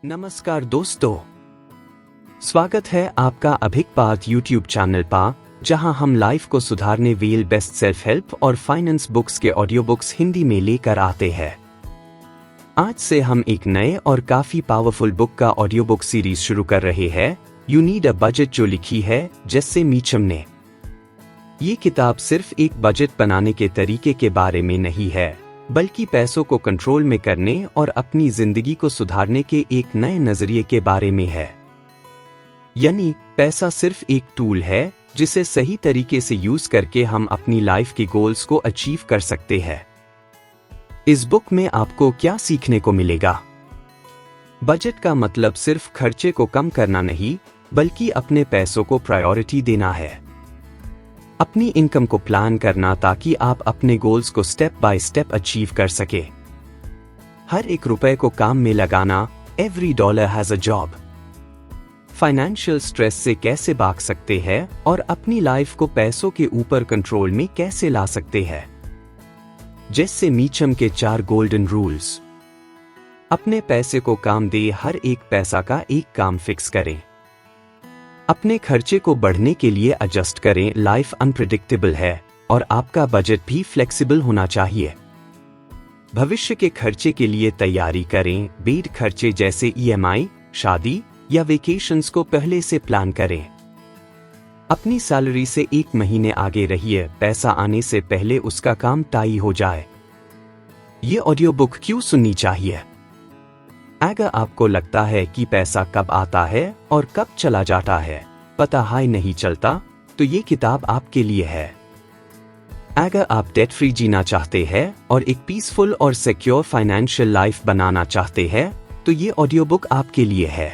नमस्कार दोस्तों, स्वागत है आपका अभिक पाथ यूट्यूब चैनल पर, जहां हम लाइफ को सुधारने वेल बेस्ट सेल्फ हेल्प और फाइनेंस बुक्स के ऑडियो बुक्स हिंदी में लेकर आते हैं। आज से हम एक नए और काफी पावरफुल बुक का ऑडियो बुक सीरीज शुरू कर रहे हैं, यू नीड अ बजट, जो लिखी है जेस्से मीचम ने। ये किताब सिर्फ एक बजट बनाने के तरीके के बारे में नहीं है, बल्कि पैसों को कंट्रोल में करने और अपनी जिंदगी को सुधारने के एक नए नजरिए के बारे में है। यानी पैसा सिर्फ एक टूल है जिसे सही तरीके से यूज करके हम अपनी लाइफ के गोल्स को अचीव कर सकते हैं। इस बुक में आपको क्या सीखने को मिलेगा? बजट का मतलब सिर्फ खर्चे को कम करना नहीं, बल्कि अपने पैसों को प्रायोरिटी देना है। अपनी इनकम को प्लान करना ताकि आप अपने गोल्स को स्टेप बाय स्टेप अचीव कर सके। हर एक रुपए को काम में लगाना, every dollar has a job. Financial stress से कैसे भाग सकते हैं और अपनी लाइफ को पैसों के ऊपर कंट्रोल में कैसे ला सकते हैं। जैसे मीचम के 4 गोल्डन रूल्स। अपने पैसे को काम दे, हर एक पैसा का एक काम फिक्स करें। अपने खर्चे को बढ़ने के लिए एडजस्ट करें, लाइफ अनप्रेडिक्टेबल है और आपका बजट भी फ्लेक्सिबल होना चाहिए। भविष्य के खर्चे के लिए तैयारी करें, बेड खर्चे जैसे ईएमआई, शादी या वेकेशंस को पहले से प्लान करें। अपनी सैलरी से 1 महीने आगे रहिए, पैसा आने से पहले उसका काम टाई हो जाए। ये ऑडियो बुक क्यों सुननी चाहिए? अगर आपको लगता है कि पैसा कब आता है और कब चला जाता है, पता ही नहीं चलता, तो ये किताब आपके लिए है। अगर आप डेट फ्री जीना चाहते हैं और एक पीसफुल और सिक्योर फाइनेंशियल लाइफ बनाना चाहते हैं, तो ये ऑडियो बुक आपके लिए है।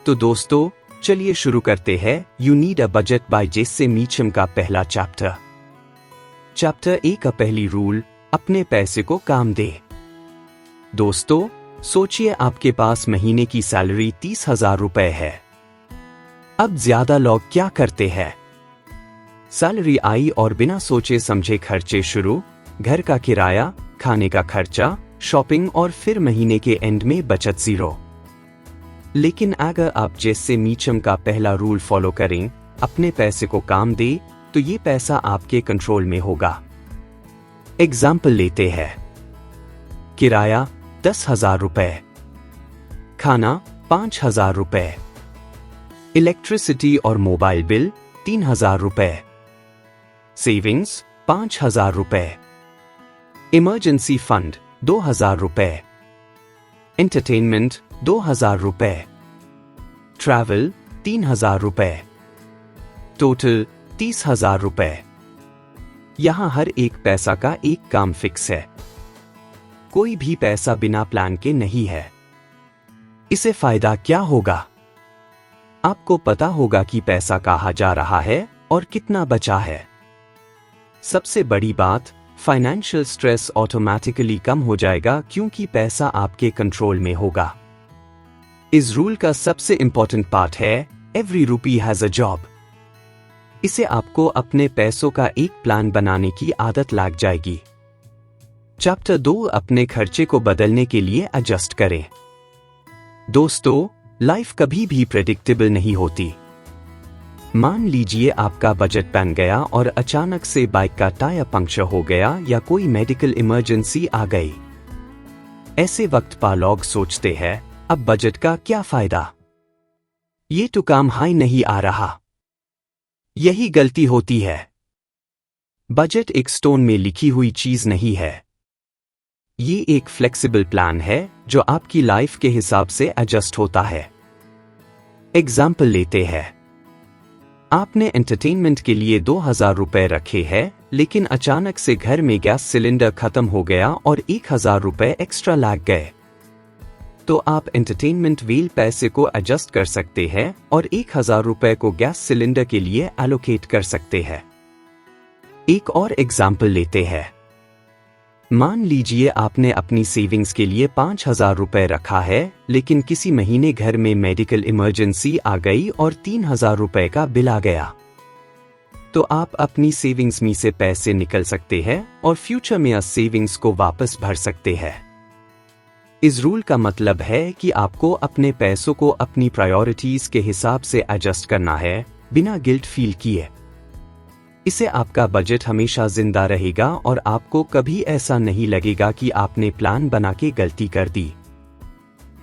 तो दोस्तों, चलिए शुरू करते हैं you need a budget by Jesse Mecham का पहला चैप्टर। चैप्टर 1 का पहली रूल, अपने पैसे को काम दे। दोस्तों, सोचिए आपके पास महीने की सैलरी 30,000 रुपए है। अब ज्यादा लोग क्या करते हैं? सैलरी आई और बिना सोचे समझे खर्चे शुरू, घर का किराया, खाने का खर्चा, शॉपिंग और फिर महीने के एंड में बचत 0। लेकिन अगर आप जैसे मीचम का पहला रूल फॉलो करें, अपने पैसे को काम दे, तो ये पैसा आपके कंट्रोल में होगा। एग्जाम्पल लेते हैं। किराया 10,000 रुपए, खाना 5,000 रुपए, इलेक्ट्रिसिटी और मोबाइल बिल 3,000 रुपए, सेविंग्स 5,000 रुपए, इमरजेंसी फंड 2,000 रुपए, एंटरटेनमेंट 2,000 रुपए, ट्रैवल 3,000 रुपए, टोटल 30,000 रुपए। यहां हर एक पैसा का एक काम फिक्स है। कोई भी पैसा बिना प्लान के नहीं है। इसे फायदा क्या होगा? आपको पता होगा कि पैसा कहाँ जा रहा है और कितना बचा है। सबसे बड़ी बात, फाइनेंशियल स्ट्रेस ऑटोमेटिकली कम हो जाएगा क्योंकि पैसा आपके कंट्रोल में होगा। इस रूल का सबसे इंपॉर्टेंट पार्ट है, एवरी रूपी हैज अ जॉब। इसे आपको अपने पैसों का एक प्लान बनाने की आदत लग जाएगी। चैप्टर 2, अपने खर्चे को बदलने के लिए एडजस्ट करें। दोस्तों, लाइफ कभी भी प्रेडिक्टेबल नहीं होती। मान लीजिए आपका बजट बन गया और अचानक से बाइक का टायर पंक्चर हो गया या कोई मेडिकल इमरजेंसी आ गई। ऐसे वक्त पर लोग सोचते हैं, अब बजट का क्या फायदा? ये तो काम ही नहीं आ रहा। यही गलती होती है। बजट एक स्टोन में लिखी हुई चीज नहीं है। ये एक फ्लेक्सिबल प्लान है जो आपकी लाइफ के हिसाब से एडजस्ट होता है। एग्जाम्पल लेते हैं। आपने एंटरटेनमेंट के लिए 2,000 रुपए रखे हैं, लेकिन अचानक से घर में गैस सिलेंडर खत्म हो गया और 1,000 रुपए एक्स्ट्रा लग गए। तो आप एंटरटेनमेंट वेल पैसे को एडजस्ट कर सकते हैं और 1,000 रुपए को गैस सिलेंडर के लिए एलोकेट कर सकते हैं। एक और एग्जाम्पल लेते हैं। मान लीजिए आपने अपनी सेविंग्स के लिए 5,000 रुपए रखा है, लेकिन किसी महीने घर में मेडिकल इमरजेंसी आ गई और 3,000 रुपए का बिल आ गया। तो आप अपनी सेविंग्स में से पैसे निकल सकते हैं और फ्यूचर में उस सेविंग्स को वापस भर सकते हैं। इस रूल का मतलब है कि आपको अपने पैसों को अपनी प्रायोरिटीज के हिसाब से एडजस्ट करना है, बिना गिल्ट फील किए। इससे आपका बजट हमेशा जिंदा रहेगा और आपको कभी ऐसा नहीं लगेगा कि आपने प्लान बना के गलती कर दी।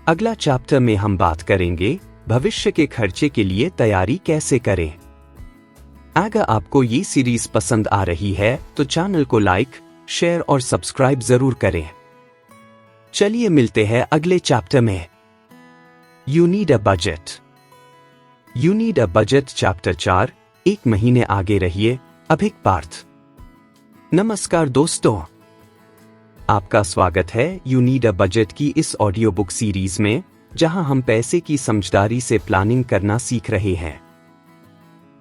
अगला चैप्टर में हम बात करेंगे भविष्य के खर्चे के लिए तैयारी कैसे करें। अगर आपको ये सीरीज पसंद आ रही है तो चैनल को लाइक, शेयर और सब्सक्राइब जरूर करें। चलिए मिलते हैं अगले चैप्टर में। You need a budget. You need a budget chapter 4, 1 महीने आगे रहिए, अभिक पार्थ। नमस्कार दोस्तों, आपका स्वागत है यू नीड अ बजट की इस ऑडियो बुक सीरीज में, जहां हम पैसे की समझदारी से प्लानिंग करना सीख रहे हैं।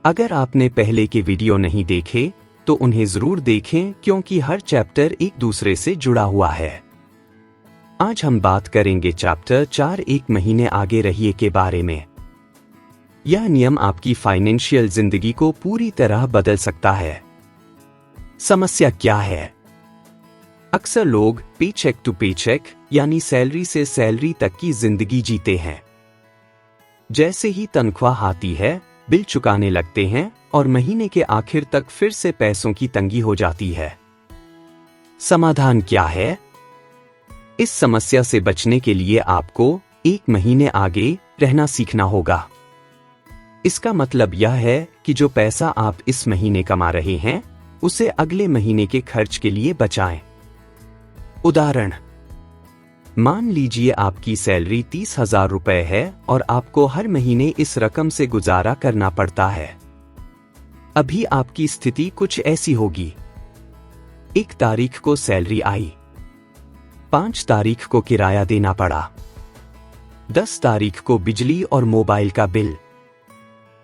अगर आपने पहले के वीडियो नहीं देखे तो उन्हें जरूर देखें, क्योंकि हर चैप्टर एक दूसरे से जुड़ा हुआ है। आज हम बात करेंगे चैप्टर 4, 1 महीने आगे रहिए के बारे में। यह नियम आपकी फाइनेंशियल जिंदगी को पूरी तरह बदल सकता है। समस्या क्या है? अक्सर लोग पेचेक टू पेचेक यानी सैलरी से सैलरी तक की जिंदगी जीते हैं। जैसे ही तनख्वाह आती है, बिल चुकाने लगते हैं और महीने के आखिर तक फिर से पैसों की तंगी हो जाती है। समाधान क्या है? इस समस्या से बचने के लिए आपको 1 महीने आगे रहना सीखना होगा। इसका मतलब यह है कि जो पैसा आप इस महीने कमा रहे हैं, उसे अगले महीने के खर्च के लिए बचाएं। उदाहरण, मान लीजिए आपकी सैलरी 30,000 रुपए है और आपको हर महीने इस रकम से गुजारा करना पड़ता है। अभी आपकी स्थिति कुछ ऐसी होगी। 1 तारीख को सैलरी आई, 5 तारीख को किराया देना पड़ा, 10 तारीख को बिजली और मोबाइल का बिल,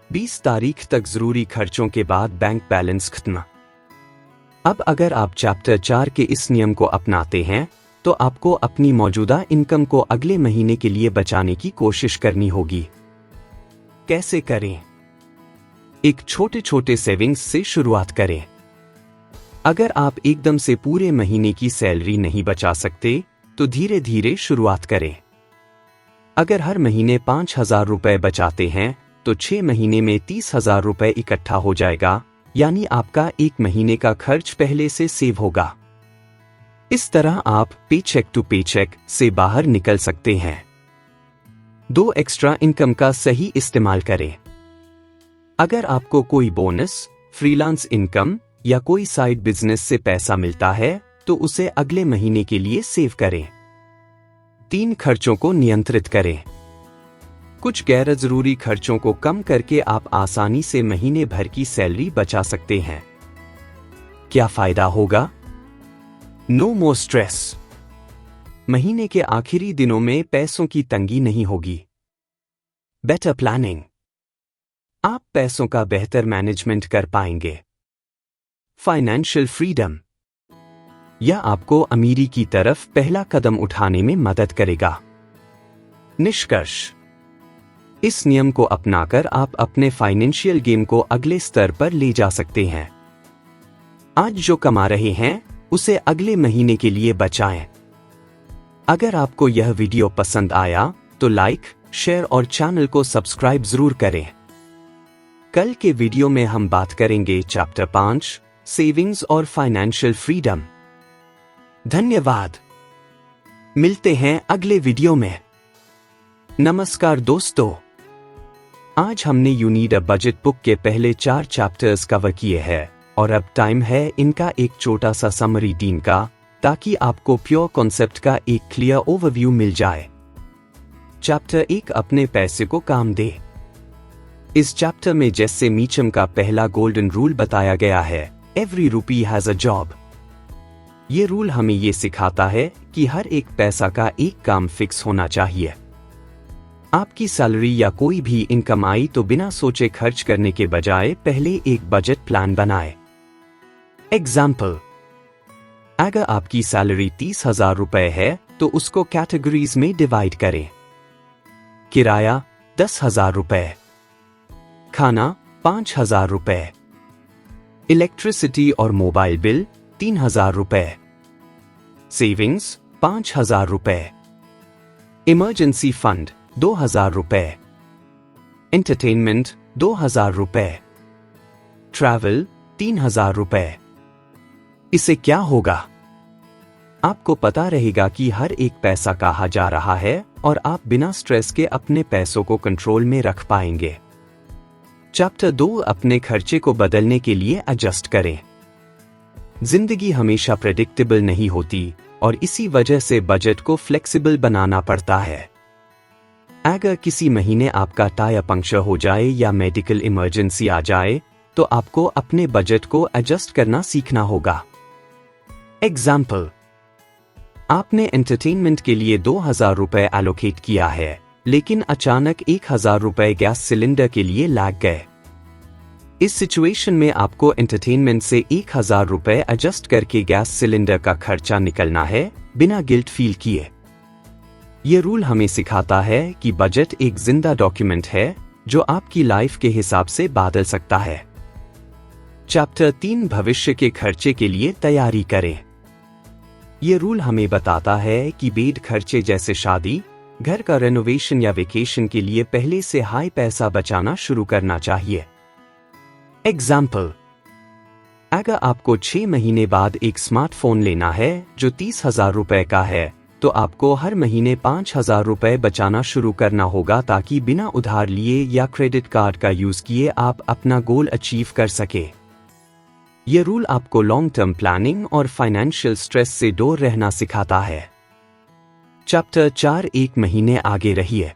20 तारीख तक जरूरी खर्चों के बाद बैंक बैलेंस खत्म। अब अगर आप चैप्टर 4 के इस नियम को अपनाते हैं तो आपको अपनी मौजूदा इनकम को अगले महीने के लिए बचाने की कोशिश करनी होगी। कैसे करें? एक छोटे छोटे सेविंग्स से शुरुआत करें। अगर आप एकदम से पूरे महीने की सैलरी नहीं बचा सकते तो धीरे धीरे शुरुआत करें। अगर हर महीने 5,000 रुपए बचाते हैं तो 6 महीने में 30,000 रुपए इकट्ठा हो जाएगा, यानी आपका 1 महीने का खर्च पहले से सेव होगा। इस तरह आप पेचेक टू पेचेक से बाहर निकल सकते हैं। 2 एक्स्ट्रा इनकम का सही इस्तेमाल करें। अगर आपको कोई बोनस, फ्रीलांस इनकम या कोई साइड बिजनेस से पैसा मिलता है तो उसे अगले महीने के लिए सेव करें। 3 खर्चों को नियंत्रित करें। कुछ गैर जरूरी खर्चों को कम करके आप आसानी से महीने भर की सैलरी बचा सकते हैं। क्या फायदा होगा? No more stress. महीने के आखिरी दिनों में पैसों की तंगी नहीं होगी। Better planning. आप पैसों का बेहतर मैनेजमेंट कर पाएंगे। Financial freedom. यह आपको अमीरी की तरफ पहला कदम उठाने में मदद करेगा। निष्कर्ष, इस नियम को अपनाकर आप अपने फाइनेंशियल गेम को अगले स्तर पर ले जा सकते हैं। आज जो कमा रहे हैं उसे अगले महीने के लिए बचाएं। अगर आपको यह वीडियो पसंद आया तो लाइक, शेयर और चैनल को सब्सक्राइब जरूर करें। कल के वीडियो में हम बात करेंगे चैप्टर 5, सेविंग्स और फाइनेंशियल फ्रीडम। धन्यवाद। मिलते हैं अगले वीडियो में। नमस्कार दोस्तों, आज हमने you need a budget book के पहले 4 चैप्टर्स कवर किए हैं और अब टाइम है इनका एक छोटा सा समरी डीन का, ताकि आपको प्योर कॉन्सेप्ट का एक क्लियर ओवरव्यू मिल जाए। चैप्टर 1, अपने पैसे को काम दे। इस चैप्टर में जैसे मीचम का पहला गोल्डन रूल बताया गया है, एवरी रूपी हैज अ जॉब। ये रूल हमें ये सिखाता है कि हर एक पैसा का एक काम फिक्स होना चाहिए। आपकी सैलरी या कोई भी इनकम आई तो बिना सोचे खर्च करने के बजाय पहले एक बजट प्लान बनाएं। एग्जाम्पल, अगर आपकी सैलरी 30,000 रुपए है तो उसको कैटेगरीज में डिवाइड करें। किराया 10,000 रुपए, खाना 5,000 रुपए, इलेक्ट्रिसिटी और मोबाइल बिल 3,000 रुपए, सेविंग्स 5,000 रुपए, इमरजेंसी फंड 2000 रुपए, एंटरटेनमेंट 2000 रुपए, ट्रैवल 3000 रुपए। इससे क्या होगा? आपको पता रहेगा कि हर एक पैसा कहाँ जा रहा है और आप बिना स्ट्रेस के अपने पैसों को कंट्रोल में रख पाएंगे। चैप्टर 2, अपने खर्चे को बदलने के लिए एडजस्ट करें। जिंदगी हमेशा प्रेडिक्टेबल नहीं होती और इसी वजह से बजट को फ्लेक्सिबल बनाना पड़ता है। अगर किसी महीने आपका टायर पंक्चर हो जाए या मेडिकल इमरजेंसी आ जाए तो आपको अपने बजट को एडजस्ट करना सीखना होगा। एग्जाम्पल, आपने एंटरटेनमेंट के लिए 2000 रुपए एलोकेट किया है, लेकिन अचानक 1000 रुपए गैस सिलेंडर के लिए लग गए। इस सिचुएशन में आपको एंटरटेनमेंट से 1000 रुपए एडजस्ट करके गैस सिलेंडर का खर्चा निकलना है बिना गिल्ट फील किए। ये रूल हमें सिखाता है कि बजट एक जिंदा डॉक्यूमेंट है जो आपकी लाइफ के हिसाब से बदल सकता है। चैप्टर 3, भविष्य के खर्चे के लिए तैयारी करें। ये रूल हमें बताता है कि बेड खर्चे जैसे शादी, घर का रेनोवेशन या वेकेशन के लिए पहले से हाई पैसा बचाना शुरू करना चाहिए। एग्जाम्पल, अगर आपको 6 महीने बाद एक स्मार्टफोन लेना है जो 30,000 रुपए का है, तो आपको हर महीने 5,000 रुपए बचाना शुरू करना होगा ताकि बिना उधार लिए या क्रेडिट कार्ड का यूज किए आप अपना गोल अचीव कर सके। यह रूल आपको लॉन्ग टर्म प्लानिंग और फाइनेंशियल स्ट्रेस से दूर रहना सिखाता है। चैप्टर 4, 1 महीने आगे रहिए।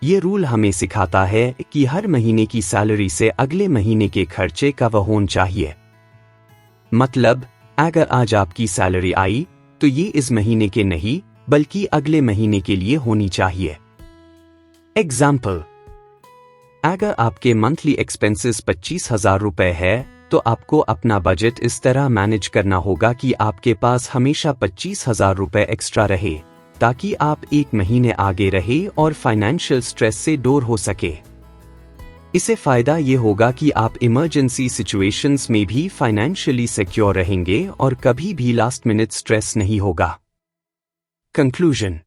ये रूल हमें सिखाता है कि हर महीने की सैलरी से अगले महीने के खर्चे कवर होना चाहिए। मतलब, अगर आज आपकी सैलरी आई तो ये इस महीने के नहीं बल्कि अगले महीने के लिए होनी चाहिए। एग्जाम्पल, अगर आपके मंथली एक्सपेंसेस 25,000 रुपए है तो आपको अपना बजट इस तरह मैनेज करना होगा कि आपके पास हमेशा 25,000 रुपए एक्स्ट्रा रहे ताकि आप एक महीने आगे रहे और फाइनेंशियल स्ट्रेस से दूर हो सके। इससे फायदा ये होगा कि आप इमरजेंसी सिचुएशंस में भी फाइनेंशियली सिक्योर रहेंगे और कभी भी लास्ट मिनट स्ट्रेस नहीं होगा। कंक्लूजन,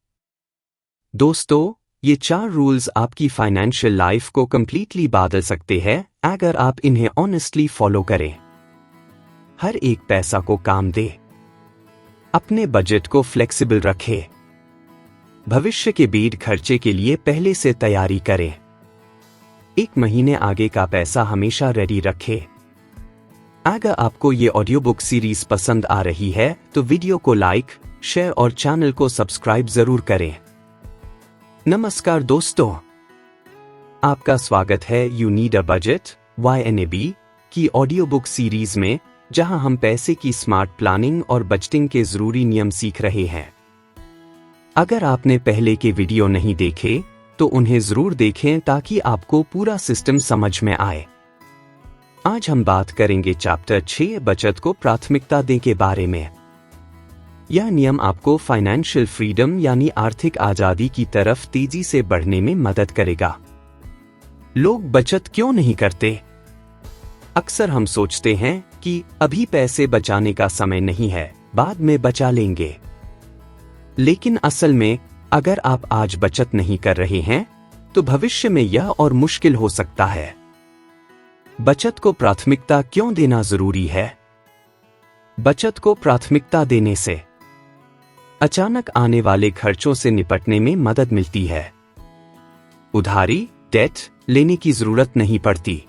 दोस्तों, ये 4 रूल्स आपकी फाइनेंशियल लाइफ को कंप्लीटली बदल सकते हैं अगर आप इन्हें ऑनेस्टली फॉलो करें। हर एक पैसा को काम दे, अपने बजट को फ्लेक्सिबल रखें, भविष्य के बेड खर्चे के लिए पहले से तैयारी करें, एक महीने आगे का पैसा हमेशा रेडी रखें। अगर आपको ये ऑडियो बुक सीरीज पसंद आ रही है तो वीडियो को लाइक, शेयर और चैनल को सब्सक्राइब जरूर करें। नमस्कार दोस्तों, आपका स्वागत है you need a budget YNAB की ऑडियो बुक सीरीज में, जहां हम पैसे की स्मार्ट प्लानिंग और बजटिंग के जरूरी नियम सीख रहे हैं। अगर आपने पहले के वीडियो नहीं देखे तो उन्हें जरूर देखें ताकि आपको पूरा सिस्टम समझ में आए। आज हम बात करेंगे चैप्टर 6, बचत को प्राथमिकता दें के बारे में। यह नियम आपको फाइनेंशियल फ्रीडम यानी आर्थिक आजादी की तरफ तेजी से बढ़ने में मदद करेगा। लोग बचत क्यों नहीं करते? अक्सर हम सोचते हैं कि अभी पैसे बचाने का समय नहीं है, बाद में बचा लेंगे। लेकिन असल में अगर आप आज बचत नहीं कर रहे हैं तो भविष्य में यह और मुश्किल हो सकता है। बचत को प्राथमिकता क्यों देना जरूरी है? बचत को प्राथमिकता देने से अचानक आने वाले खर्चों से निपटने में मदद मिलती है। उधारी, डेट लेने की जरूरत नहीं पड़ती।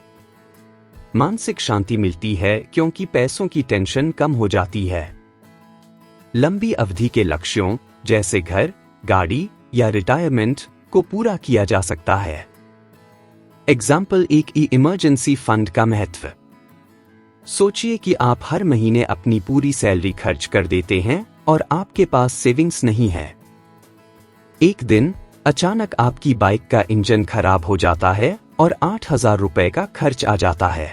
मानसिक शांति मिलती है क्योंकि पैसों की टेंशन कम हो जाती है। लंबी अवधि के लक्ष्यों जैसे घर, गाड़ी या रिटायरमेंट को पूरा किया जा सकता है। एग्जाम्पल, एक इमरजेंसी फंड का महत्व। सोचिए कि आप हर महीने अपनी पूरी सैलरी खर्च कर देते हैं और आपके पास सेविंग्स नहीं है। एक दिन अचानक आपकी बाइक का इंजन खराब हो जाता है और 8,000 रुपए का खर्च आ जाता है।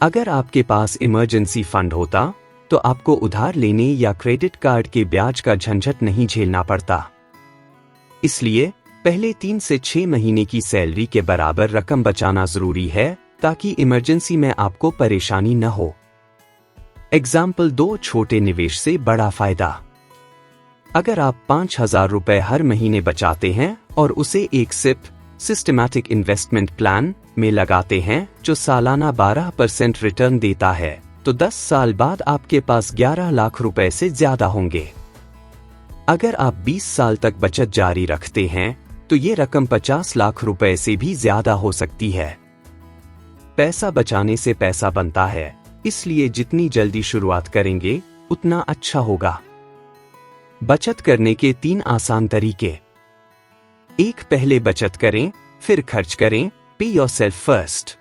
अगर आपके पास इमरजेंसी फंड होता तो आपको उधार लेने या क्रेडिट कार्ड के ब्याज का झंझट नहीं झेलना पड़ता। इसलिए पहले 3 से 6 महीने की सैलरी के बराबर रकम बचाना जरूरी है ताकि इमरजेंसी में आपको परेशानी न हो। एग्जाम्पल, 2 छोटे निवेश से बड़ा फायदा। अगर आप 5,000 रुपए हर महीने बचाते हैं और उसे एक सिप सिस्टमैटिक इन्वेस्टमेंट प्लान में लगाते हैं जो सालाना 12% रिटर्न देता है, तो 10 साल बाद आपके पास 11 लाख रुपए से ज्यादा होंगे। अगर आप 20 साल तक बचत जारी रखते हैं तो ये रकम 50 लाख रुपए से भी ज्यादा हो सकती है। पैसा बचाने से पैसा बनता है, इसलिए जितनी जल्दी शुरुआत करेंगे उतना अच्छा होगा। बचत करने के 3 आसान तरीके। 1. पहले बचत करें, फिर खर्च करें। पे योरसेल्फ फर्स्ट।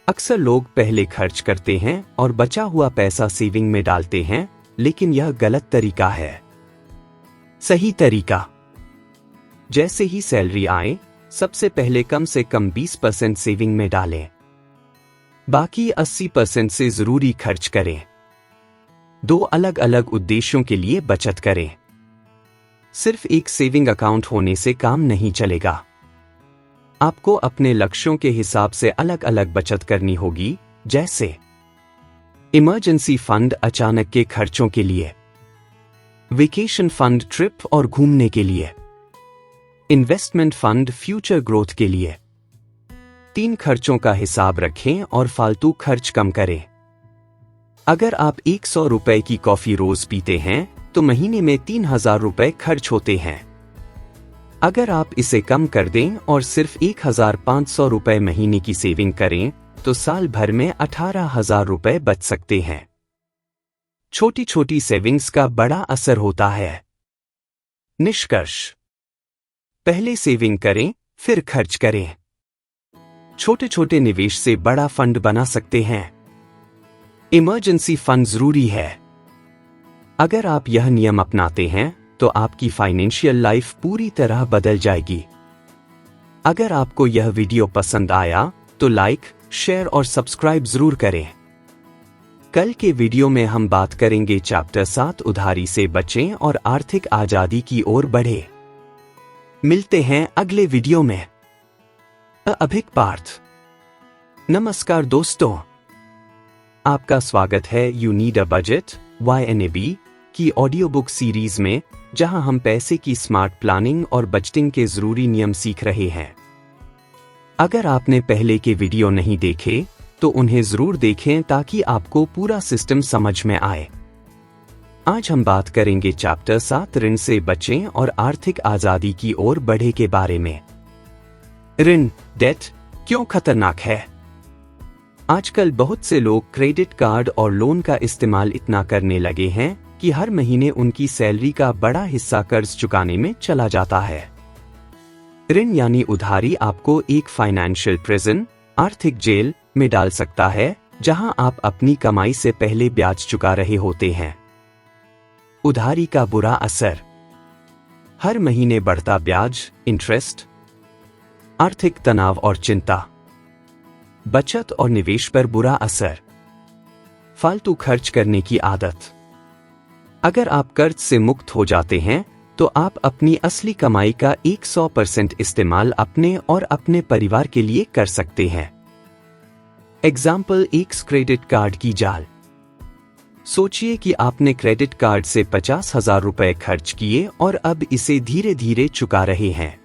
अक्सर लोग पहले खर्च करते हैं और बचा हुआ पैसा सेविंग में डालते हैं, लेकिन यह गलत तरीका है। सही तरीका, जैसे ही सैलरी आए सबसे पहले कम से कम 20% सेविंग में डालें, बाकी 80% से जरूरी खर्च करें। 2 अलग अलग उद्देश्यों के लिए बचत करें। सिर्फ एक सेविंग अकाउंट होने से काम नहीं चलेगा। आपको अपने लक्ष्यों के हिसाब से अलग अलग बचत करनी होगी, जैसे इमरजेंसी फंड अचानक के खर्चों के लिए, वेकेशन फंड ट्रिप और घूमने के लिए, इन्वेस्टमेंट फंड फ्यूचर ग्रोथ के लिए। 3 खर्चों का हिसाब रखें और फालतू खर्च कम करें। अगर आप 100 रुपए की कॉफी रोज पीते हैं तो महीने में 3,000 रुपए खर्च होते हैं। अगर आप इसे कम कर दें और सिर्फ 1,500 रुपए महीने की सेविंग करें तो साल भर में 18,000 रुपए बच सकते हैं। छोटी छोटी सेविंग्स का बड़ा असर होता है। निष्कर्ष, पहले सेविंग करें, फिर खर्च करें। छोटे छोटे निवेश से बड़ा फंड बना सकते हैं। इमरजेंसी फंड जरूरी है। अगर आप यह नियम अपनाते हैं तो आपकी फाइनेंशियल लाइफ पूरी तरह बदल जाएगी। अगर आपको यह वीडियो पसंद आया तो लाइक, शेयर और सब्सक्राइब जरूर करें। कल के वीडियो में हम बात करेंगे चैप्टर 7 उधारी से बचें और आर्थिक आजादी की ओर बढ़े। मिलते हैं अगले वीडियो में। अभिक पार्थ। नमस्कार दोस्तों, आपका स्वागत है you need a budget YNAB की ऑडियो बुक सीरीज में, जहां हम पैसे की स्मार्ट प्लानिंग और बजटिंग के जरूरी नियम सीख रहे हैं। अगर आपने पहले के वीडियो नहीं देखे तो उन्हें जरूर देखें ताकि आपको पूरा सिस्टम समझ में आए। आज हम बात करेंगे चैप्टर 7 ऋण से बचें और आर्थिक आजादी की ओर बढ़े के बारे में। ऋण, डेट, क्यों खतरनाक है? आजकल बहुत से लोग क्रेडिट कार्ड और लोन का इस्तेमाल इतना करने लगे हैं कि हर महीने उनकी सैलरी का बड़ा हिस्सा कर्ज चुकाने में चला जाता है। ऋण यानी उधारी आपको एक फाइनेंशियल प्रिजन, आर्थिक जेल में डाल सकता है, जहां आप अपनी कमाई से पहले ब्याज चुका रहे होते हैं। उधारी का बुरा असर: हर महीने बढ़ता ब्याज, इंटरेस्ट, आर्थिक तनाव और चिंता। बचत और निवेश पर बुरा असर: फालतू खर्च करने की आदत। अगर आप कर्ज से मुक्त हो जाते हैं तो आप अपनी असली कमाई का 100% इस्तेमाल अपने और अपने परिवार के लिए कर सकते हैं। एग्जाम्पल, एक क्रेडिट कार्ड की जाल। सोचिए कि आपने क्रेडिट कार्ड से 50,000 रुपए खर्च किए और अब इसे धीरे धीरे चुका रहे हैं।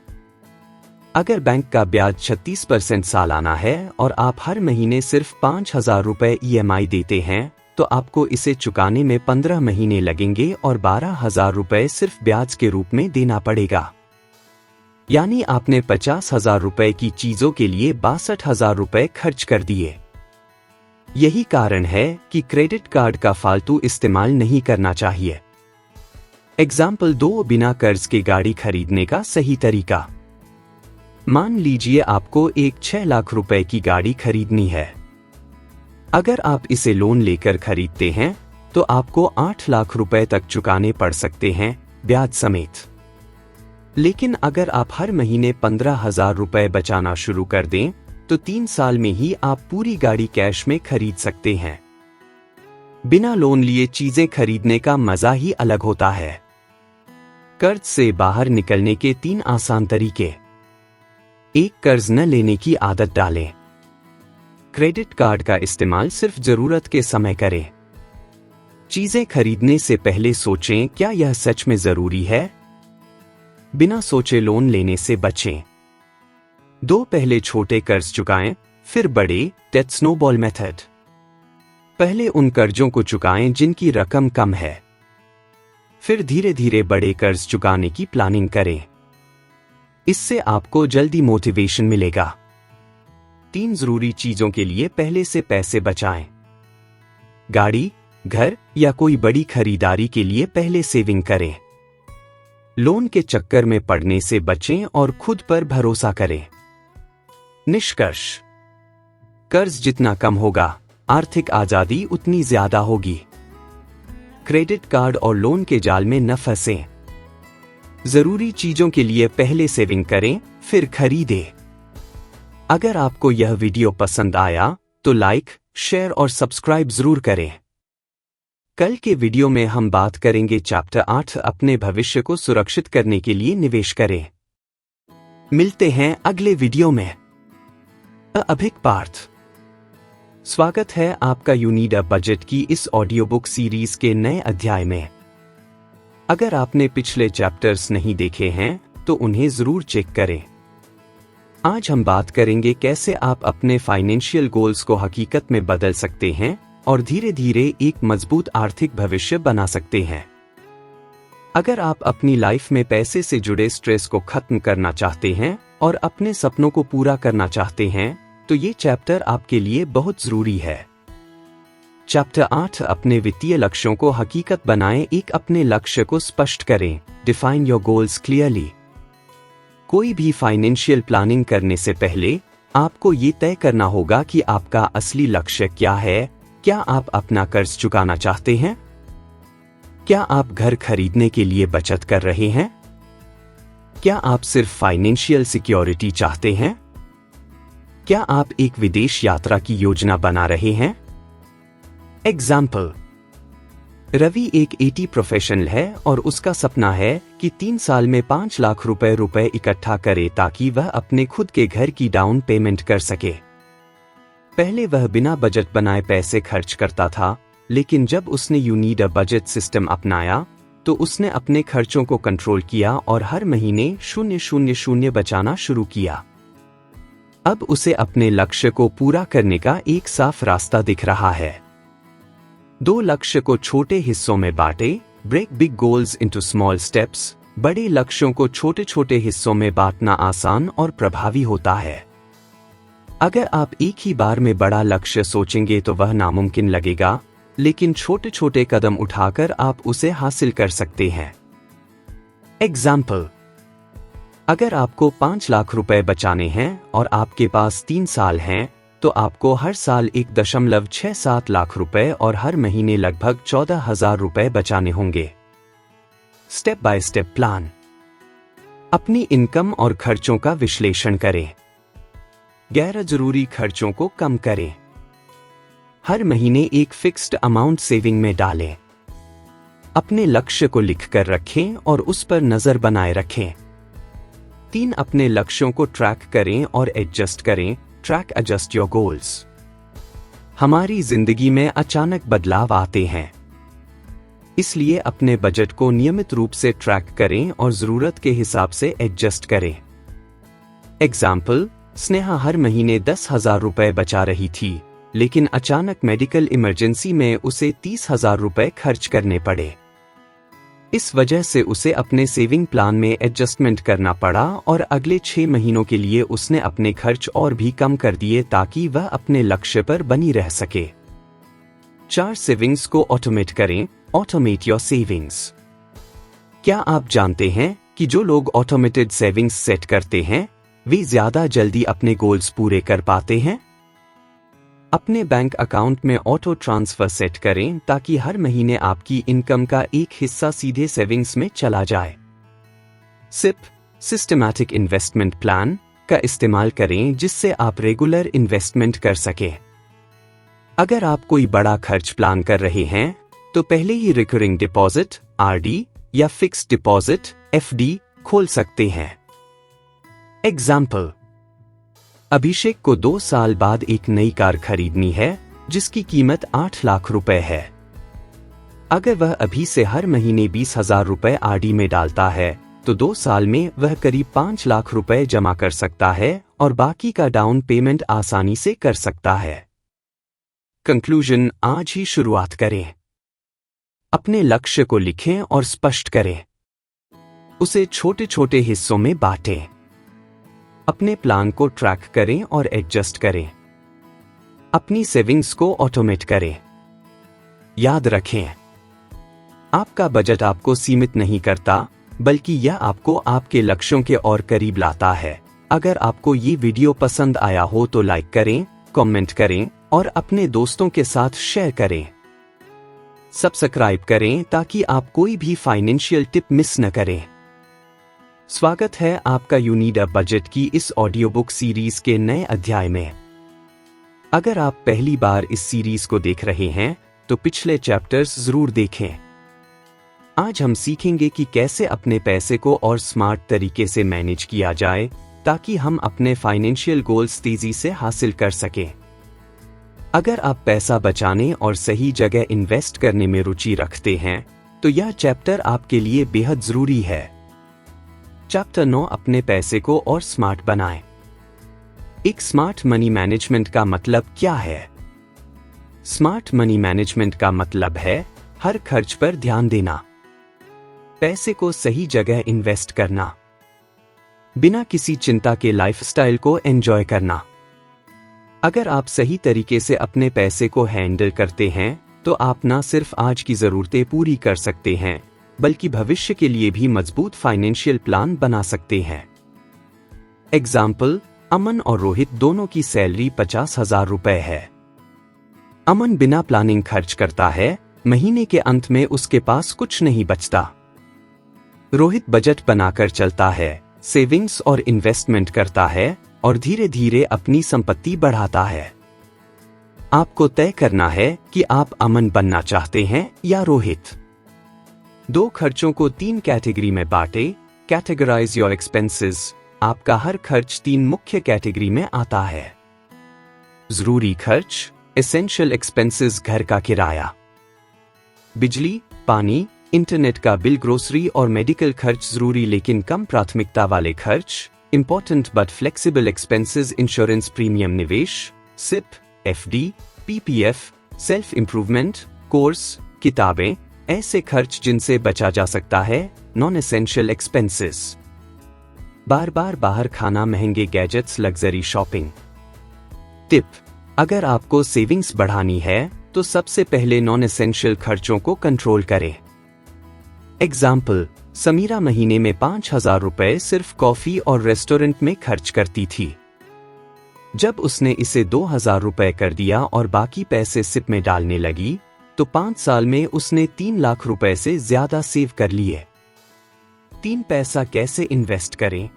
अगर बैंक का ब्याज 36% सालाना है और आप हर महीने सिर्फ 5,000 रुपए EMI देते हैं तो आपको इसे चुकाने में 15 महीने लगेंगे और 12,000 रुपए सिर्फ ब्याज के रूप में देना पड़ेगा। यानी आपने 50,000 रुपए की चीजों के लिए 62,000 रुपए खर्च कर दिए। यही कारण है कि क्रेडिट कार्ड का फालतू इस्तेमाल नहीं करना चाहिए। एग्जाम्पल 2, बिना कर्ज के गाड़ी खरीदने का सही तरीका। मान लीजिए आपको एक 6 लाख रुपए की गाड़ी खरीदनी है। अगर आप इसे लोन लेकर खरीदते हैं तो आपको 8 लाख रुपए तक चुकाने पड़ सकते हैं, ब्याज समेत। लेकिन अगर आप हर महीने 15,000 रुपए बचाना शुरू कर दें तो 3 साल में ही आप पूरी गाड़ी कैश में खरीद सकते हैं। बिना लोन लिए चीजें खरीदने का मजा ही अलग होता है। कर्ज से बाहर निकलने के 3 आसान तरीके। 1, कर्ज न लेने की आदत डालें। क्रेडिट कार्ड का इस्तेमाल सिर्फ जरूरत के समय करें। चीजें खरीदने से पहले सोचें, क्या यह सच में जरूरी है? बिना सोचे लोन लेने से बचें। पहले छोटे कर्ज चुकाएं, फिर बड़े। Debt snowball method. पहले उन कर्जों को चुकाएं जिनकी रकम कम है, फिर धीरे धीरे बड़े कर्ज चुकाने की प्लानिंग करें। इससे आपको जल्दी मोटिवेशन मिलेगा। 3 जरूरी चीजों के लिए पहले से पैसे बचाएं। गाड़ी, घर या कोई बड़ी खरीदारी के लिए पहले सेविंग करें। लोन के चक्कर में पड़ने से बचें और खुद पर भरोसा करें। निष्कर्ष: कर्ज जितना कम होगा, आर्थिक आजादी उतनी ज्यादा होगी। क्रेडिट कार्ड और लोन के जाल में न फंसें। जरूरी चीजों के लिए पहले सेविंग करें, फिर खरीदें। अगर आपको यह वीडियो पसंद आया तो लाइक, शेयर और सब्सक्राइब जरूर करें। कल के वीडियो में हम बात करेंगे चैप्टर 8, अपने भविष्य को सुरक्षित करने के लिए निवेश करें। मिलते हैं अगले वीडियो में। अभिक पार्थ। स्वागत है आपका यू नीड अ बजट की इस ऑडियो बुक सीरीज के नए अध्याय में। अगर आपने पिछले चैप्टर्स नहीं देखे हैं तो उन्हें जरूर चेक करें। आज हम बात करेंगे कैसे आप अपने फाइनेंशियल गोल्स को हकीकत में बदल सकते हैं और धीरे धीरे एक मजबूत आर्थिक भविष्य बना सकते हैं। अगर आप अपनी लाइफ में पैसे से जुड़े स्ट्रेस को खत्म करना चाहते हैं और अपने सपनों को पूरा करना चाहते हैं तो ये चैप्टर आपके लिए बहुत जरूरी है। चैप्टर 8, अपने वित्तीय लक्ष्यों को हकीकत बनाएं। अपने लक्ष्य को स्पष्ट करें। Define your goals clearly. कोई भी फाइनेंशियल प्लानिंग करने से पहले आपको ये तय करना होगा कि आपका असली लक्ष्य क्या है। क्या आप अपना कर्ज चुकाना चाहते हैं? क्या आप घर खरीदने के लिए बचत कर रहे हैं? क्या आप सिर्फ फाइनेंशियल सिक्योरिटी चाहते हैं? क्या आप एक विदेश यात्रा की योजना बना रहे हैं? एग्जाम्पल: रवि एक IT प्रोफेशनल है और उसका सपना है कि 3 साल में 5 लाख रुपए इकट्ठा करे ताकि वह अपने खुद के घर की डाउन पेमेंट कर सके। पहले वह बिना बजट बनाए पैसे खर्च करता था, लेकिन जब उसने you need a budget system अपनाया तो उसने अपने खर्चों को कंट्रोल किया और हर महीने 000 बचाना शुरू किया। अब उसे अपने लक्ष्य को पूरा करने का एक साफ रास्ता दिख रहा है। 2 लक्ष्य को छोटे हिस्सों में बांटे। Break big goals into small steps. बड़े लक्ष्यों को छोटे छोटे हिस्सों में बांटना आसान और प्रभावी होता है। अगर आप एक ही बार में बड़ा लक्ष्य सोचेंगे तो वह नामुमकिन लगेगा, लेकिन छोटे छोटे कदम उठाकर आप उसे हासिल कर सकते हैं। एग्जाम्पल: अगर आपको 5 लाख रुपए बचाने हैं और आपके पास 3 साल हैं तो आपको हर साल 1.67 लाख रुपए और हर महीने लगभग 14,000 रुपए बचाने होंगे। Step by step plan. अपनी इनकम और खर्चों का विश्लेषण करें। गैर जरूरी खर्चों को कम करें। हर महीने एक फिक्स्ड अमाउंट सेविंग में डालें। अपने लक्ष्य को लिखकर रखें और उस पर नजर बनाए रखें। 3, अपने लक्ष्यों को ट्रैक करें और एडजस्ट करें। Track adjust your goals. हमारी जिंदगी में अचानक बदलाव आते हैं, इसलिए अपने बजट को नियमित रूप से ट्रैक करें और जरूरत के हिसाब से एडजस्ट करें। एग्जाम्पल: स्नेहा हर महीने 10,000 रुपए बचा रही थी, लेकिन अचानक मेडिकल इमरजेंसी में उसे 30,000 रुपए खर्च करने पड़े। इस वजह से उसे अपने सेविंग प्लान में एडजस्टमेंट करना पड़ा और अगले 6 महीनों के लिए उसने अपने खर्च और भी कम कर दिए ताकि वह अपने लक्ष्य पर बनी रह सके। 4, सेविंग्स को ऑटोमेट करें। Automate your savings. क्या आप जानते हैं कि जो लोग ऑटोमेटेड सेविंग्स सेट करते हैं वे ज्यादा जल्दी अपने गोल्स पूरे कर पाते हैं? अपने बैंक अकाउंट में ऑटो ट्रांसफर सेट करें ताकि हर महीने आपकी इनकम का एक हिस्सा सीधे सेविंग्स में चला जाए। सिप सिस्टमैटिक इन्वेस्टमेंट प्लान का इस्तेमाल करें जिससे आप रेगुलर इन्वेस्टमेंट कर सकें। अगर आप कोई बड़ा खर्च प्लान कर रहे हैं तो पहले ही रिकरिंग डिपॉजिट RD या फिक्स्ड डिपॉजिट FD खोल सकते हैं। एग्जाम्पल: अभिषेक को 2 साल बाद एक नई कार खरीदनी है जिसकी कीमत 8 लाख रुपए है। अगर वह अभी से हर महीने 20,000 रुपए आरडी में डालता है तो 2 साल में वह करीब 5 लाख रुपए जमा कर सकता है और बाकी का डाउन पेमेंट आसानी से कर सकता है। कंक्लूजन, आज ही शुरुआत करें। अपने लक्ष्य को लिखें और स्पष्ट करें। उसे छोटे छोटे हिस्सों में बांटें। अपने प्लान को ट्रैक करें और एडजस्ट करें। अपनी सेविंग्स को ऑटोमेट करें। याद रखें, आपका बजट आपको सीमित नहीं करता, बल्कि यह आपको आपके लक्ष्यों के और करीब लाता है। अगर आपको ये वीडियो पसंद आया हो तो लाइक करें, कमेंट करें और अपने दोस्तों के साथ शेयर करें। सब्सक्राइब करें ताकि आप कोई भी फाइनेंशियल टिप मिस न करें। स्वागत है आपका यू नीड अ बजट की इस ऑडियो बुक सीरीज के नए अध्याय में। अगर आप पहली बार इस सीरीज को देख रहे हैं तो पिछले चैप्टर्स जरूर देखें। आज हम सीखेंगे कि कैसे अपने पैसे को और स्मार्ट तरीके से मैनेज किया जाए ताकि हम अपने फाइनेंशियल गोल्स तेजी से हासिल कर सकें। अगर आप पैसा बचाने और सही जगह इन्वेस्ट करने में रुचि रखते हैं तो यह चैप्टर आपके लिए बेहद जरूरी है। चैप्टर 9, अपने पैसे को और स्मार्ट बनाएं। एक स्मार्ट मनी मैनेजमेंट का मतलब क्या है? स्मार्ट मनी मैनेजमेंट का मतलब है हर खर्च पर ध्यान देना, पैसे को सही जगह इन्वेस्ट करना, बिना किसी चिंता के लाइफस्टाइल को एंजॉय करना। अगर आप सही तरीके से अपने पैसे को हैंडल करते हैं तो आप न सिर्फ आज की जरूरतें पूरी कर सकते हैं बल्कि भविष्य के लिए भी मजबूत फाइनेंशियल प्लान बना सकते हैं। एग्जाम्पल, अमन और रोहित दोनों की सैलरी 50,000 रुपए है। अमन बिना प्लानिंग खर्च करता है, महीने के अंत में उसके पास कुछ नहीं बचता। रोहित बजट बनाकर चलता है, सेविंग्स और इन्वेस्टमेंट करता है और धीरे धीरे अपनी संपत्ति बढ़ाता है। आपको तय करना है कि आप अमन बनना चाहते हैं या रोहित। 2 खर्चों को 3 कैटेगरी में बांटे। Categorize your expenses. आपका हर खर्च 3 मुख्य कैटेगरी में आता है। जरूरी खर्च, एसेंशियल एक्सपेंसेस, घर का किराया, बिजली, पानी, इंटरनेट का बिल, ग्रोसरी और मेडिकल खर्च जरूरी लेकिन कम प्राथमिकता वाले खर्च। Important but flexible expenses, insurance premium, निवेश, SIP, FD, PPF, self improvement, course, किताबें, ऐसे खर्च जिनसे बचा जा सकता है। नॉन एसेंशियल एक्सपेंसेस, बार बार बाहर खाना, महंगे गैजेट्स, लग्जरी शॉपिंग। टिप, अगर आपको सेविंग्स बढ़ानी है तो सबसे पहले नॉन एसेंशियल खर्चों को कंट्रोल करें। एग्जाम्पल, समीरा महीने में 5,000 रुपए सिर्फ कॉफी और रेस्टोरेंट में खर्च करती थी। जब उसने इसे 2,000 रुपए कर दिया और बाकी पैसे सिप में डालने लगी तो 5 साल में उसने 3 लाख रुपए से ज्यादा सेव कर लिए। 3 पैसा कैसे इन्वेस्ट करें?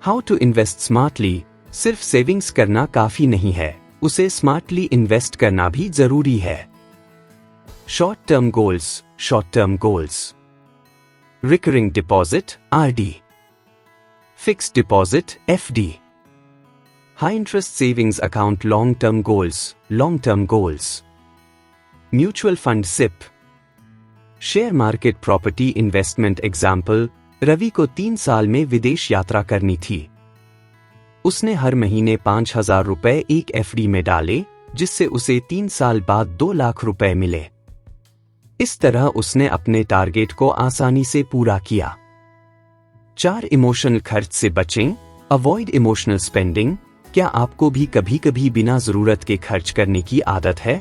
How to invest smartly. सिर्फ सेविंग्स करना काफी नहीं है, उसे स्मार्टली इन्वेस्ट करना भी जरूरी है। Short term goals, short term goals, recurring deposit, RD, fixed deposit, FD, high interest savings account, long term goals, long term goals, mutual fund, SIP, share market, property investment. Example, Ravi को 3 साल में विदेश यात्रा करनी थी। उसने हर महीने 5,000 रुपए एक एफडी में डाले जिससे उसे 3 साल बाद 2 लाख रुपए मिले। इस तरह उसने अपने टारगेट को आसानी से पूरा किया। 4 इमोशनल खर्च से बचें। Avoid emotional spending. क्या आपको भी कभी कभी बिना जरूरत के खर्च करने की आदत है?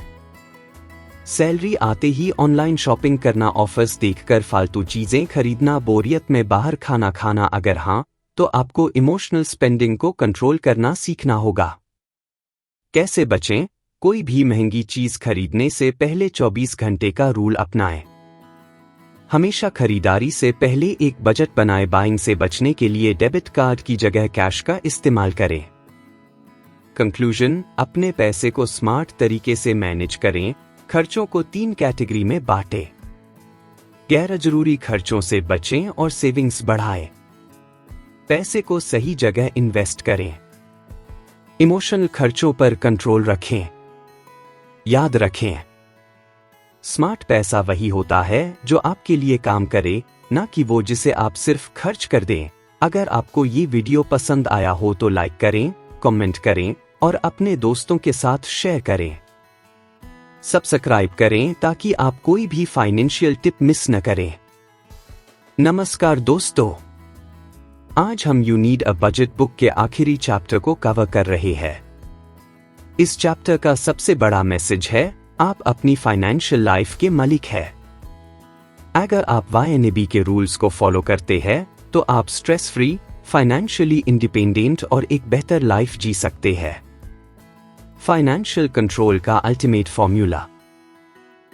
सैलरी आते ही ऑनलाइन शॉपिंग करना, ऑफर्स देखकर फालतू चीजें खरीदना, बोरियत में बाहर खाना खाना। अगर हाँ, तो आपको इमोशनल स्पेंडिंग को कंट्रोल करना सीखना होगा। कैसे बचें? कोई भी महंगी चीज खरीदने से पहले 24 घंटे का रूल अपनाएं। हमेशा खरीदारी से पहले एक बजट बनाएं। बाइंग से बचने के लिए डेबिट कार्ड की जगह कैश का इस्तेमाल करें। कंक्लूजन, अपने पैसे को स्मार्ट तरीके से मैनेज करें। खर्चों को 3 कैटेगरी में बांटें। गैर जरूरी खर्चों से बचें और सेविंग्स बढ़ाएं। पैसे को सही जगह इन्वेस्ट करें। इमोशनल खर्चों पर कंट्रोल रखें। याद रखें, स्मार्ट पैसा वही होता है जो आपके लिए काम करे, ना कि वो जिसे आप सिर्फ खर्च कर दें। अगर आपको ये वीडियो पसंद आया हो तो लाइक करें, कमेंट करें और अपने दोस्तों के साथ शेयर करें। सब्सक्राइब करें ताकि आप कोई भी फाइनेंशियल टिप मिस न करें। नमस्कार दोस्तों, आज हम you need a budget book के आखिरी चैप्टर को कवर कर रहे हैं। इस चैप्टर का सबसे बड़ा मैसेज है, आप अपनी फाइनेंशियल लाइफ के मालिक हैं। अगर आप YNAB के रूल्स को फॉलो करते हैं तो आप स्ट्रेस फ्री, फाइनेंशियली इंडिपेंडेंट और एक बेहतर लाइफ जी सकते हैं। फाइनेंशियल कंट्रोल का अल्टीमेट फॉर्मूला।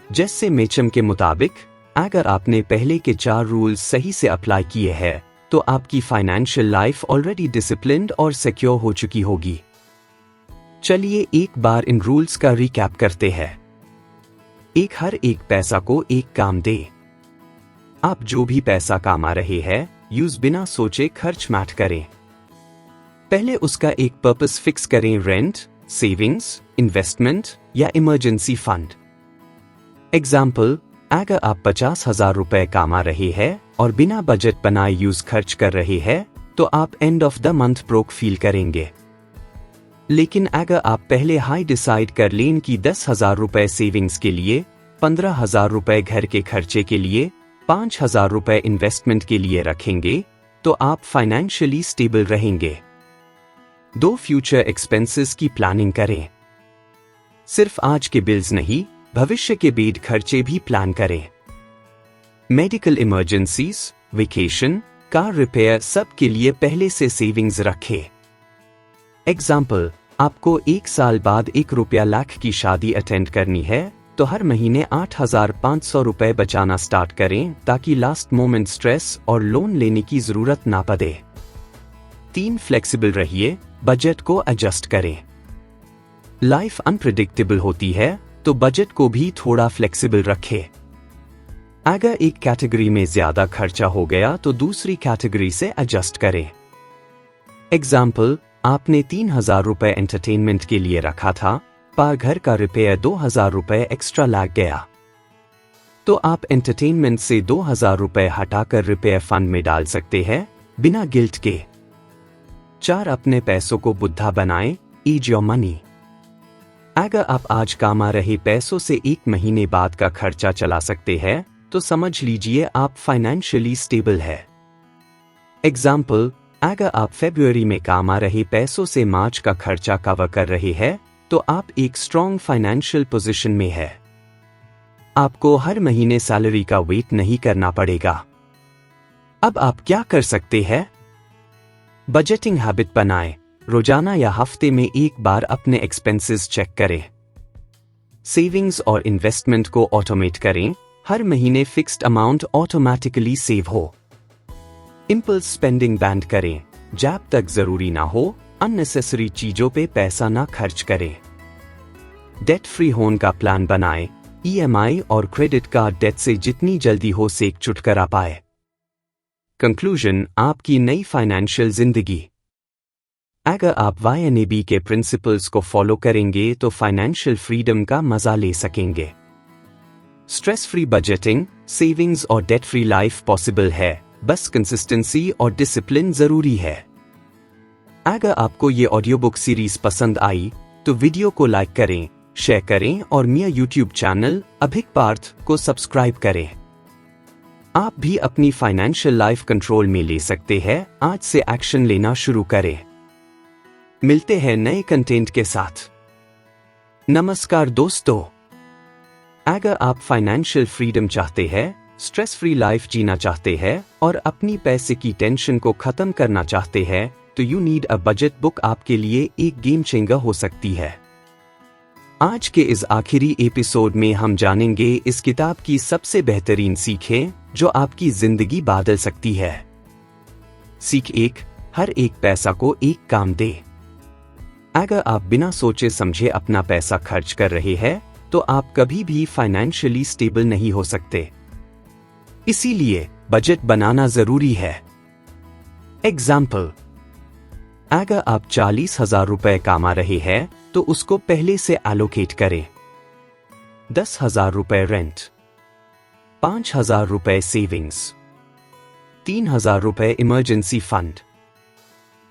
जैसे मेचम के मुताबिक, अगर आपने पहले के 4 रूल्स सही से अप्लाई किए हैं तो आपकी फाइनेंशियल लाइफ ऑलरेडी डिसिप्लिन्ड और सिक्योर हो चुकी होगी। चलिए एक बार इन रूल्स का रिकैप करते हैं। हर एक पैसा को एक काम दे। आप जो भी पैसा कमा रहे हैं, यूज बिना सोचे खर्च मत करें। पहले उसका एक पर्पस फिक्स करें, रेंट, सेविंग्स, इन्वेस्टमेंट या इमरजेंसी फंड। एग्जाम्पल, अगर आप 50,000 रुपए कमा रहे हैं और बिना बजट बनाए यूज खर्च कर रहे हैं तो आप end of the month broke feel करेंगे। लेकिन अगर आप पहले हाई डिसाइड कर लें कि 10,000 रुपए सेविंग्स के लिए, 15,000 रुपए घर के खर्चे के लिए, 5,000 रुपए इन्वेस्टमेंट के लिए रखेंगे तो आप फाइनेंशियली स्टेबल रहेंगे। 2 फ्यूचर एक्सपेंसेस की प्लानिंग करें। सिर्फ आज के बिल्स नहीं, भविष्य के बेड खर्चे भी प्लान करें। Medical emergencies, vacation, car repair, सब के लिए पहले से सेविंग्स रखें। एग्जाम्पल, आपको 1 साल बाद 1 रुपया लाख की शादी अटेंड करनी है तो हर महीने 8,500 रुपए बचाना स्टार्ट करें ताकि लास्ट मोमेंट स्ट्रेस और लोन लेने की जरूरत ना पड़े। 3 फ्लेक्सिबल रहिए, बजट को एडजस्ट करें। लाइफ अनप्रेडिक्टेबल होती है तो बजट को भी थोड़ा फ्लेक्सिबल रखें। अगर एक कैटेगरी में ज्यादा खर्चा हो गया तो दूसरी कैटेगरी से एडजस्ट करें। एग्जाम्पल, आपने 3,000 रुपए एंटरटेनमेंट के लिए रखा था पर घर का रिपेयर 2,000 रुपए एक्स्ट्रा लग गया, तो आप एंटरटेनमेंट से 2,000 रुपए हटाकर रिपेयर फंड में डाल सकते हैं बिना गिल्ट के। 4 अपने पैसों को बुद्धा बनाएं, ईज योर मनी। अगर आप आज कमा रहे पैसों से 1 महीने बाद का खर्चा चला सकते हैं तो समझ लीजिए आप फाइनेंशियली स्टेबल है। एग्जाम्पल, अगर आप फरवरी में कमा रहे पैसों से मार्च का खर्चा कवर कर रहे हैं तो आप एक स्ट्रॉन्ग फाइनेंशियल पोजीशन में है। आपको हर महीने सैलरी का वेट नहीं करना पड़ेगा। अब आप क्या कर सकते हैं? बजटिंग हैबिट बनाएं। रोजाना या हफ्ते में एक बार अपने एक्सपेंसेस चेक करें। सेविंग्स और इन्वेस्टमेंट को ऑटोमेट करें, हर महीने फिक्स्ड अमाउंट ऑटोमेटिकली सेव हो। इम्पल्स स्पेंडिंग बैंड करें, जब तक जरूरी ना हो अननेसेसरी चीजों पे पैसा ना खर्च करें। डेट फ्री होने का प्लान बनाएं, EMI और क्रेडिट कार्ड डेट से जितनी जल्दी हो से छुटकारा पाए। कंक्लूजन, आपकी नई फाइनेंशियल जिंदगी। अगर आप YNAB के प्रिंसिपल्स को फॉलो करेंगे तो फाइनेंशियल फ्रीडम का मजा ले सकेंगे। स्ट्रेस फ्री बजटिंग, सेविंग्स और डेट फ्री लाइफ पॉसिबल है, बस कंसिस्टेंसी और डिसिप्लिन जरूरी है। अगर आपको ये ऑडियो बुक सीरीज पसंद आई तो वीडियो को लाइक करें, शेयर करें और मेरा YouTube चैनल अभिक पार्थ को सब्सक्राइब करें। आप भी अपनी फाइनेंशियल लाइफ कंट्रोल में ले सकते हैं। आज से एक्शन लेना शुरू करें। मिलते हैं नए कंटेंट के साथ। नमस्कार दोस्तों, अगर आप फाइनेंशियल फ्रीडम चाहते हैं, स्ट्रेस फ्री लाइफ जीना चाहते हैं और अपनी पैसे की टेंशन को खत्म करना चाहते हैं तो you need a budget book आपके लिए एक गेम चेंजर हो सकती है। आज के इस आखिरी एपिसोड में हम जानेंगे इस किताब की सबसे बेहतरीन सीखें जो आपकी जिंदगी बदल सकती है। सीख 1, हर एक पैसा को एक काम दे। अगर आप बिना सोचे समझे अपना पैसा खर्च कर रहे हैं तो आप कभी भी फाइनेंशियली स्टेबल नहीं हो सकते। इसीलिए बजट बनाना जरूरी है। एग्जाम्पल, अगर आप 40,000 रुपए कमा रहे हैं तो उसको पहले से एलोकेट करें। 10,000 रुपए रेंट, 5,000 रुपए सेविंग्स, 3,000 रुपए इमरजेंसी फंड,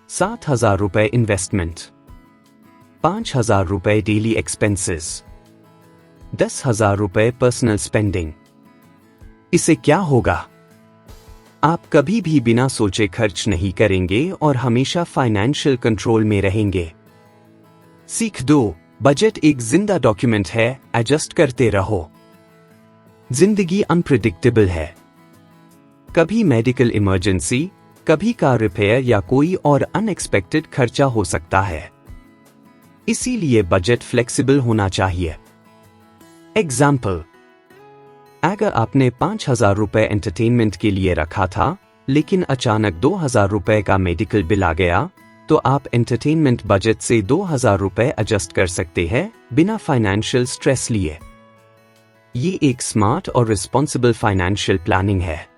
7,000 रुपए इन्वेस्टमेंट, 5,000 रुपए डेली एक्सपेंसेस, 10,000 रुपए पर्सनल स्पेंडिंग। इससे क्या होगा? आप कभी भी बिना सोचे खर्च नहीं करेंगे और हमेशा फाइनेंशियल कंट्रोल में रहेंगे। सीख 2, बजट एक जिंदा डॉक्यूमेंट है, एडजस्ट करते रहो। जिंदगी अनप्रिडिक्टेबल है। कभी मेडिकल इमरजेंसी, कभी कार रिपेयर या कोई और अनएक्सपेक्टेड खर्चा हो सकता है। इसीलिए बजट फ्लेक्सिबल होना चाहिए। एग्जाम्पल, अगर आपने 5,000 रुपए एंटरटेनमेंट के लिए रखा था, लेकिन अचानक 2,000 रुपए का मेडिकल बिल आ गया, तो आप एंटरटेनमेंट बजट से 2,000 रुपए एडजस्ट कर सकते हैं बिना फाइनेंशियल स्ट्रेस लिए। ये एक स्मार्ट और रिस्पॉन्सिबल फाइनेंशियल प्लानिंग है।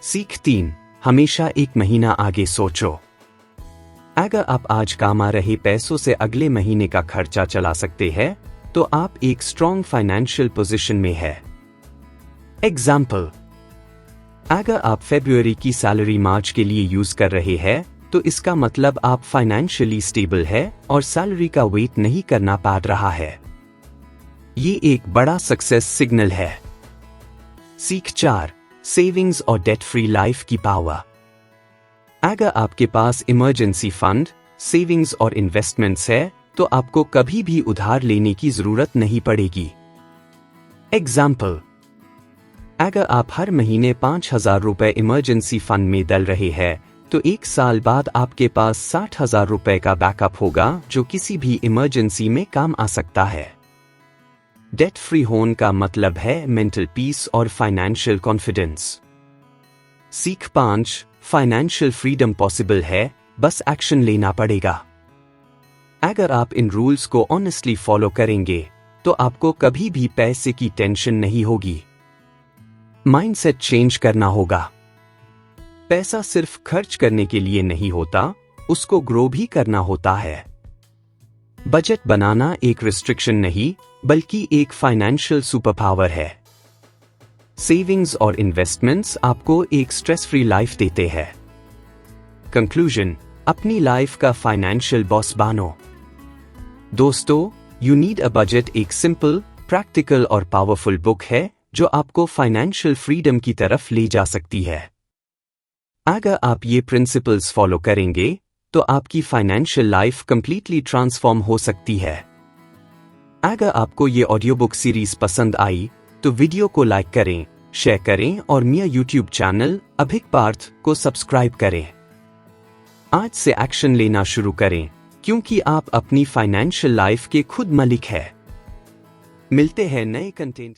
सीख 3, हमेशा एक महीना आगे सोचो। अगर आप आज कमा रहे पैसों से अगले महीने का खर्चा चला सकते हैं, तो आप एक स्ट्रॉन्ग फाइनेंशियल पोजीशन में है। एग्जाम्पल, अगर आप फरवरी की सैलरी मार्च के लिए यूज कर रहे हैं, तो इसका मतलब आप फाइनेंशियली स्टेबल है और सैलरी का वेट नहीं करना पड़ रहा है। ये एक बड़ा सक्सेस सिग्नल है। सीख 4, सेविंग्स और डेट फ्री लाइफ की पावर। अगर आपके पास इमरजेंसी फंड, सेविंग्स और इन्वेस्टमेंट्स है, तो आपको कभी भी उधार लेने की जरूरत नहीं पड़ेगी। एग्जाम्पल, अगर आप हर महीने 5,000 रुपए इमरजेंसी फंड में डाल रहे हैं, तो एक साल बाद आपके पास 60,000 रुपए का बैकअप होगा, जो किसी भी इमरजेंसी में काम आ सकता है। डेट फ्री होने का मतलब है मेंटल पीस और फाइनेंशियल कॉन्फिडेंस। सीख 5, फाइनेंशियल फ्रीडम पॉसिबल है, बस एक्शन लेना पड़ेगा। अगर आप इन रूल्स को ऑनेस्टली फॉलो करेंगे, तो आपको कभी भी पैसे की टेंशन नहीं होगी। माइंडसेट चेंज करना होगा। पैसा सिर्फ खर्च करने के लिए नहीं होता, उसको ग्रो भी करना होता है। बजट बनाना एक रिस्ट्रिक्शन नहीं, बल्कि एक फाइनेंशियल सुपर पावर है। सेविंग्स और इन्वेस्टमेंट्स आपको एक स्ट्रेस फ्री लाइफ देते हैं। कंक्लूजन, अपनी लाइफ का फाइनेंशियल बॉस बनो। दोस्तों, यू नीड अ बजट एक सिंपल, प्रैक्टिकल और पावरफुल बुक है, जो आपको फाइनेंशियल फ्रीडम की तरफ ले जा सकती है। अगर आप ये प्रिंसिपल्स फॉलो करेंगे, तो आपकी फाइनेंशियल लाइफ कंप्लीटली ट्रांसफॉर्म हो सकती है। अगर आपको ये ऑडियो बुक सीरीज पसंद आई, तो वीडियो को लाइक करें, शेयर करें और मेरा यूट्यूब चैनल अभिक पार्थ को सब्सक्राइब करें। आज से एक्शन लेना शुरू करें, क्योंकि आप अपनी फाइनेंशियल लाइफ के खुद मालिक हैं। मिलते हैं नए कंटेंट।